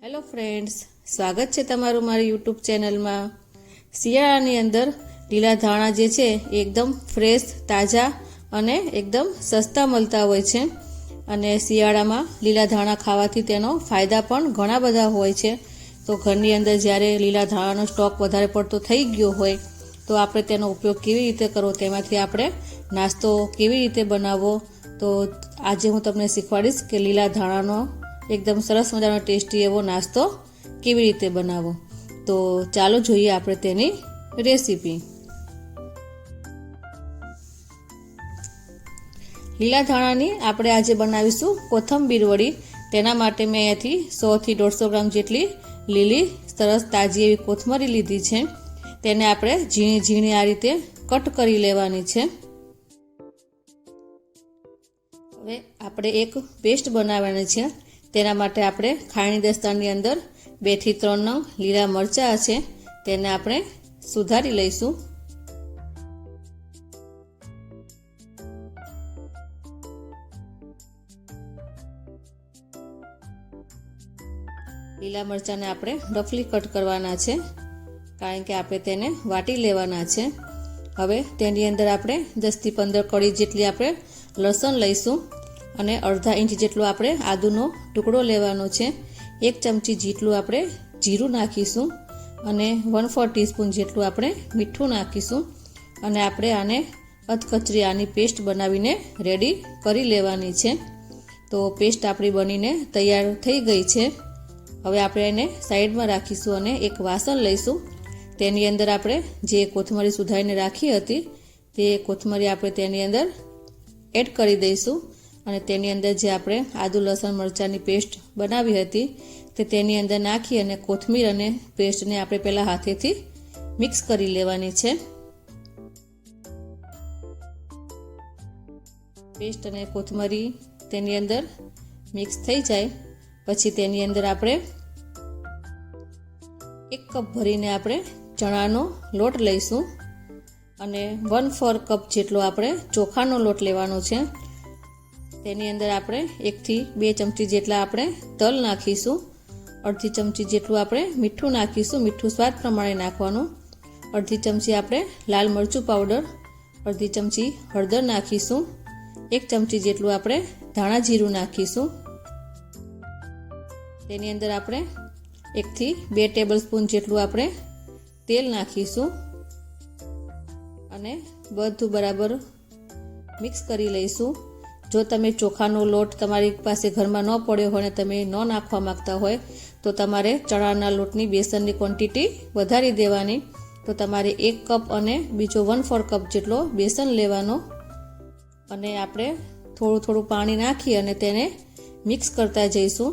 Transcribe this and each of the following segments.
Hello friends, સ્વાગત છે તમારું મારી યુટ્યુબ ચેનલમાં। શિયાળાની અંદર લીલા ધાણા જે છે એ એકદમ ફ્રેશ, તાજા અને એકદમ સસ્તા મળતા હોય છે। અને શિયાળામાં લીલા ધાણા ખાવાથી તેનો ફાયદા પણ ઘણા બધા હોય છે। તો ઘરની અંદર જ્યારે લીલા ધાણાનો સ્ટોક વધારે પડતો થઈ ગયો હોય તો આપણે તેનો ઉપયોગ કેવી રીતે કરવો, તેમાંથી આપણે નાસ્તો કેવી રીતે બનાવવો, તો આજે હું તમને શીખવાડીશ કે લીલા ધાણાનો એકદમ સરસ મજાનો ટેસ્ટી એવો નાસ્તો કેવી રીતે બનાવવો। તો ચાલો જોઈએ આપણે તેની રેસીપી। લીલા ધાણાની આપણે આજે બનાવીશું કોથંબીર વડી। તેના માટે મેં અહીંયાથી 100 થી 150 ગ્રામ જેટલી લીલી સરસ તાજી એવી કોથમરી લીધી છે। તેને આપણે ઝીણી ઝીણી આ રીતે કટ કરી લેવાની છે। હવે આપણે એક પેસ્ટ બનાવવાની છે। તેના માટે આપણે ખાયણી દસ્તાની અંદર 2 થી 3 નંગ લીલા મરચાં છે, તેને આપણે સુધારી લઈશું। લીલા મરચાંને આપણે રફલી કટ કરવાના છે, કારણ કે આપણે તેને વાટી લેવાના છે। હવે તેની અંદર આપણે 10 થી 15 કળી જેટલી આપણે લસણ લઈશું અને અડધા ઇંચ જેટલો આપણે આદુનો ટુકડો લેવાનો છે। 1 ચમચી જેટલું આપણે જીરું નાખીશું અને 1/4 ટીસ્પૂન જેટલું આપણે મીઠું નાખીશું અને આપણે આને અધકચરી આની પેસ્ટ બનાવીને રેડી કરી લેવાની છે। તો પેસ્ટ આપણી બનીને તૈયાર થઈ ગઈ છે। હવે આપણે એને સાઈડમાં રાખીશું અને એક વાસણ લઈશું। તેની અંદર આપણે જે કોથમરી સુધારીને રાખી હતી તે કોથમરી આપણે તેની અંદર એડ કરી દઈશું અને તેની અંદર જે આપણે આદુ લસણ મરચાંની પેસ્ટ બનાવી હતી તે તેની અંદર નાખી અને કોથમીર અને પેસ્ટને આપણે પહેલાં હાથેથી મિક્સ કરી લેવાની છે। પેસ્ટ અને કોથમરી તેની અંદર મિક્સ થઈ જાય પછી તેની અંદર આપણે 1 કપ ભરીને આપણે ચણાનો લોટ લઈશું અને 1/4 કપ જેટલો આપણે ચોખાનો લોટ લેવાનો છે। તેની અંદર આપણે 1 થી 2 ચમચી જેટલા આપણે તલ નાખીશું, અડધી ચમચી જેટલું આપણે મીઠું નાખીશું, મીઠું સ્વાદ પ્રમાણે નાખવાનું, અડધી ચમચી આપણે લાલ મરચું પાવડર, અડધી ચમચી હળદર નાખીશું, 1 ચમચી જેટલું આપણે ધાણા જીરું નાખીશું। તેની અંદર આપણે 1 થી 2 ટેબલ સ્પૂન જેટલું આપણે તેલ નાખીશું અને બધું બરાબર મિક્સ કરી લઈશું। જો તમે ચોખાનો લોટ તમારી પાસે ઘરમાં ન પડ્યો હોય અને તમે ન નાખવા માંગતા હોય તો તમારે ચણાના લોટની બેસનની ક્વોન્ટિટી વધારી દેવાની। તો તમારે 1 કપ અને બીજો 1/4 કપ જેટલો બેસન લેવાનો અને આપણે થોડું થોડું પાણી નાખી અને તેને મિક્સ કરતા જઈશું।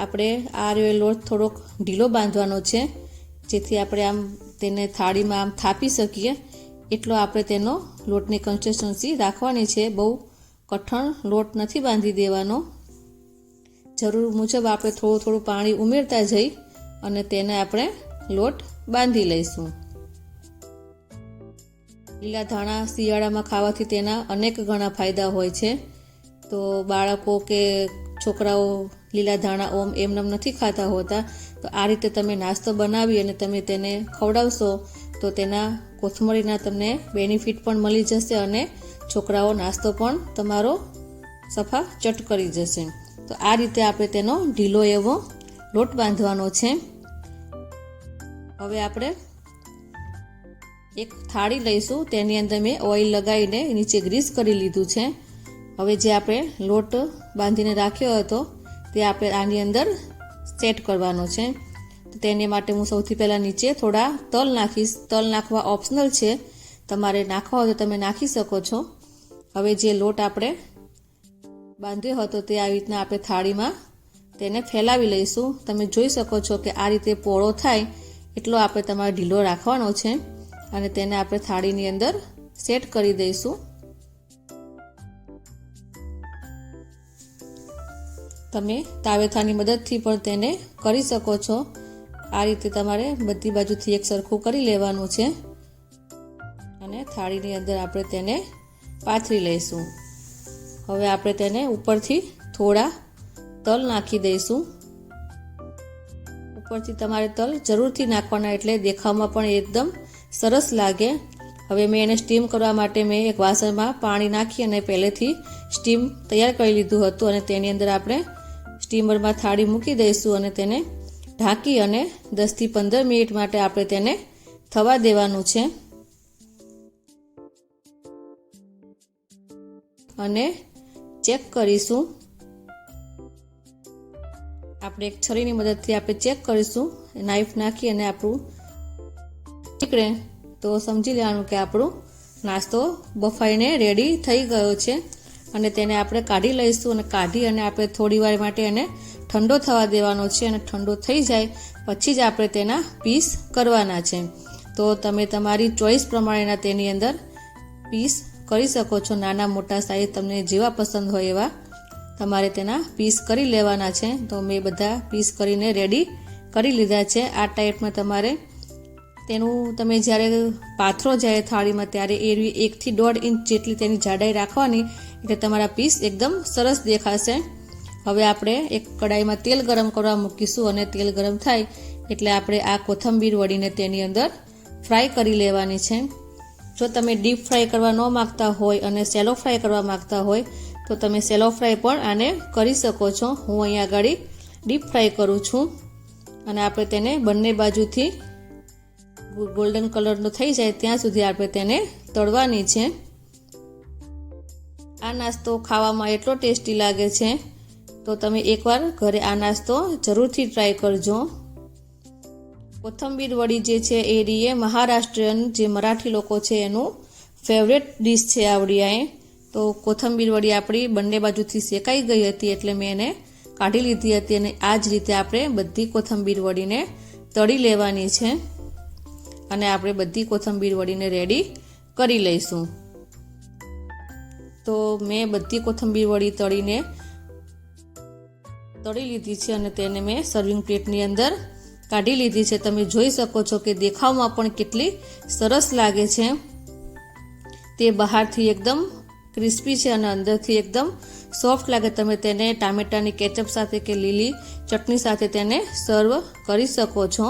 આપણે આ લોટ થોડોક ઢીલો બાંધવાનો છે, જેથી આપણે આમ તેને થાળીમાં આમ થાપી શકીએ એટલો આપણે તેનો લોટની કન્સિસ્ટન્સી રાખવાની છે। બહુ કઠણ લોટ નથી બાંધી દેવાનો, જરૂર મુજબ આપણે થોડું થોડું પાણી ઉમેરતા જઈ અને તેને આપણે લોટ બાંધી લઈશું। લીલા ધાણા શિયાળામાં ખાવાથી તેના અનેક ઘણા ફાયદા હોય છે। તો બાળકો કે છોકરાઓ લીલા ધાણા એમનેમ નથી ખાતા હોતા, તો આ રીતે તમે નાસ્તો બનાવી અને તમે તેને ખવડાવશો તો તેના કોથમરીના તમને બેનિફિટ પણ મળી જશે અને છોકરાઓ નાસ્તો પણ તમારો સફા ચટ કરી જશે। તો આ રીતે આપણે તેનો ઢીલો એવો લોટ બાંધવાનો છે। હવે આપણે એક થાળી લઈશું, તેની અંદર મેં ઓઇલ લગાવીને નીચે ગ્રીસ કરી લીધું છે। હવે જે આપણે લોટ બાંધીને રાખ્યો હતો તે આપણે આની અંદર સેટ કરવાનો છે। તો તેની માટે હું સૌથી પહેલાં નીચે થોડા તલ નાખીશ। તલ નાખવા ઓપ્શનલ છે, તમારે નાખવા હોય તો તમે નાખી શકો છો। હવે જે લોટ આપણે બાંધ્યો હતો તે આવી રીતના આપણે થાળીમાં તેને ફેલાવી લઈશું। તમે જોઈ શકો છો કે આ રીતે પોળો થાય એટલો આપણે તમારે ઢીલો રાખવાનો છે અને તેને આપણે થાળીની અંદર સેટ કરી દઈશું। તમે તાવેથાની મદદથી પણ તેને કરી શકો છો। આ રીતે તમારે બધી બાજુથી એક સરખું કરી લેવાનું છે અને થાળીની અંદર આપણે તેને પાથરી લઈશું। હવે આપણે તેને ઉપરથી થોડા તલ નાખી દઈશું ઉપરથી તમારે તલ જરૂરથી નાખવાના, એટલે દેખાવમાં પણ એકદમ સરસ લાગે. હવે મેં એને સ્ટીમ કરવા માટે મેં એક વાસણમાં પાણી નાખી અને પહેલેથી સ્ટીમ તૈયાર કરી લીધું હતું, અને તેની અંદર આપણે સ્ટીમરમાં થાળી મૂકી દઈશું અને તેને ઢાંકી અને 10 થી 15 મિનિટ માટે આપણે તેને થવા દેવાનું છે. અને ચેક કરીશું, આપણે એક છરીની મદદથી આપણે ચેક કરીશું. નાઈફ નાખી અને આપણું નીકળે તો સમજી લેવાનું કે આપણું નાસ્તો બફાઈને રેડી થઈ ગયો છે. અને તેને આપણે કાઢી લઈશું, અને કાઢી અને આપણે થોડી વાર માટે એને ઠંડો થવા દેવાનો છે. અને ઠંડો થઈ જાય પછી જ આપણે તેના પીસ કરવાના છે. તો તમે તમારી ચોઈસ પ્રમાણેના તેની અંદર પીસ કરી શકો છો. નાના મોટા સાઈઝ તમને જેવા પસંદ હોય એવા તમારે તેના પીસ કરી લેવાના છે. તો મેં બધા પીસ કરીને રેડી કરી લીધા છે. આ ટાઈપમાં તમારે તેનું તમે જ્યારે પાથરો જાય થાળીમાં ત્યારે એ 1 થી 1.5 ઇંચ જેટલી તેની જાડાઈ રાખવાની, એટલે તમારા પીસ એકદમ સરસ દેખાશે. હવે આપણે એક કડાઈમાં તેલ ગરમ કરવા મૂકીશું, અને તેલ ગરમ થાય એટલે આપણે આ કોથંબીર વળીને તેની અંદર ફ્રાય કરી લેવાની છે. જો તમે ડીપ ફ્રાય કરવા ન માગતા હોય અને સેલો ફ્રાય કરવા માગતા હોય તો તમે સેલો ફ્રાય પણ આને કરી શકો છો. હું અહીંયા આગળ ડીપ ફ્રાય કરું છું, અને આપણે તેને બંને બાજુથી ગોલ્ડન કલરનો થઈ જાય ત્યાં સુધી આપણે તેને તળવાની છે. આ નાસ્તો ખાવામાં એટલો ટેસ્ટી લાગે છે, તો તમે એકવાર ઘરે આ નાસ્તો જરૂરથી ટ્રાય કરજો. કોથંબીર વડી જે છે એ મહારાષ્ટ્રીયન જે મરાઠી લોકો છે એનું ફેવરેટ ડીશ છે આવડી. તો કોથંબીર વડી આપણી બંને બાજુથી શેકાઈ ગઈ હતી એટલે મેં એને કાઢી લીધી હતી, અને આ જ રીતે આપણે બધી કોથંબીર વડીને તળી લેવાની છે. અને આપણે બધી કોથંબીર વડીને રેડી કરી લઈશું. તો મેં બધી કોથંબીર વડી તળી લીધી છે, અને તેને મેં સર્વિંગ પ્લેટની અંદર કાઢી લીધી છે. તમે જોઈ શકો છો કે દેખાવમાં પણ કેટલી સરસ લાગે છે. તે બહારથી એકદમ ક્રિસ્પી છે અને અંદરથી એકદમ સોફ્ટ લાગે. તમે તેને ટામેટાની કેચઅપ સાથે કે લીલી ચટણી સાથે તેને સર્વ કરી શકો છો.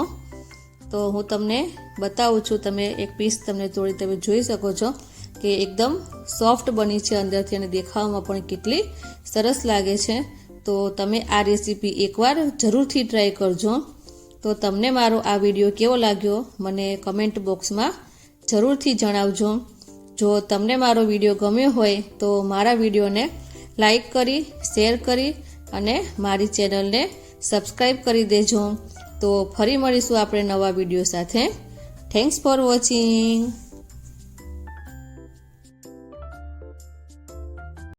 તો હું તમને બતાવું છું, તમે એક પીસ તમને તોડી તમે જોઈ શકો છો કે એકદમ સોફ્ટ બની છે અંદરથી, અને દેખાવમાં પણ કેટલી સરસ લાગે છે. તો તમે આ રેસીપી એકવાર જરૂરથી ટ્રાય કરજો. તો તમને મારો આ વિડીયો કેવો લાગ્યો મને કમેન્ટ બોક્સમાં જરૂરથી જણાવજો. જો તમને મારો વિડીયો ગમ્યો હોય તો મારા વિડીયોને લાઈક કરી, શેર કરી અને મારી ચેનલને સબસ્ક્રાઈબ કરી દેજો. તો ફરી મળીશું આપણે નવા વિડીયો સાથે. Thanks for watching.